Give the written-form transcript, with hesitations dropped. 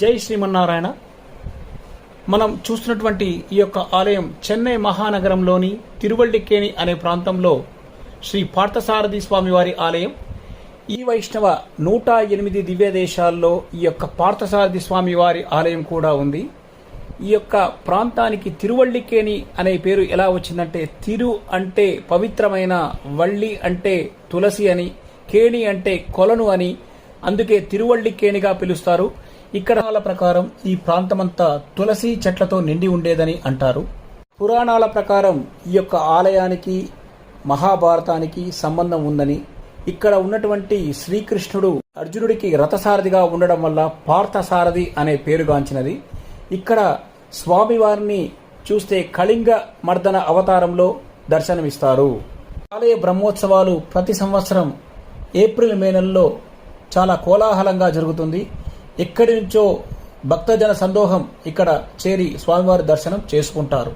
జై శ్రీమన్నారాయణ. మనం చూస్తున్నటువంటి ఈ యొక్క ఆలయం చెన్నై మహానగరంలోని తిరువల్లికేణి అనే ప్రాంతంలో శ్రీ పార్థసారథి స్వామి వారి ఆలయం. ఈ వైష్ణవ 108 దివ్య దేశాల్లో ఈ యొక్క పార్థసారథి స్వామి వారి ఆలయం కూడా ఉంది. ఈ యొక్క ప్రాంతానికి తిరువల్లికేణి అనే పేరు ఎలా వచ్చిందంటే, తిరు అంటే పవిత్రమైన, వల్లి అంటే తులసి అని, కేణి అంటే కొలను అని, అందుకే తిరువల్లికేణిగా పిలుస్తారు. ఇక్కడ ప్రకారం ఈ ప్రాంతమంతా తులసి చెట్లతో నిండి ఉండేదని అంటారు. పురాణాల ప్రకారం ఈ యొక్క ఆలయానికి మహాభారతానికి సంబంధం ఉందని, ఇక్కడ ఉన్నటువంటి శ్రీకృష్ణుడు అర్జునుడికి రథసారథిగా ఉండడం వల్ల పార్థసారథి అనే పేరుగాంచినది. ఇక్కడ స్వామివారిని చూస్తే కళింగ మర్దన అవతారంలో దర్శనమిస్తారు. ఆలయ బ్రహ్మోత్సవాలు ప్రతి సంవత్సరం ఏప్రిల్ మే నెలలో చాలా కోలాహలంగా జరుగుతుంది. ఎక్కడి నుంచో భక్తజన సందోహం ఇక్కడ చేరి స్వామివారి దర్శనం చేసుకుంటారు.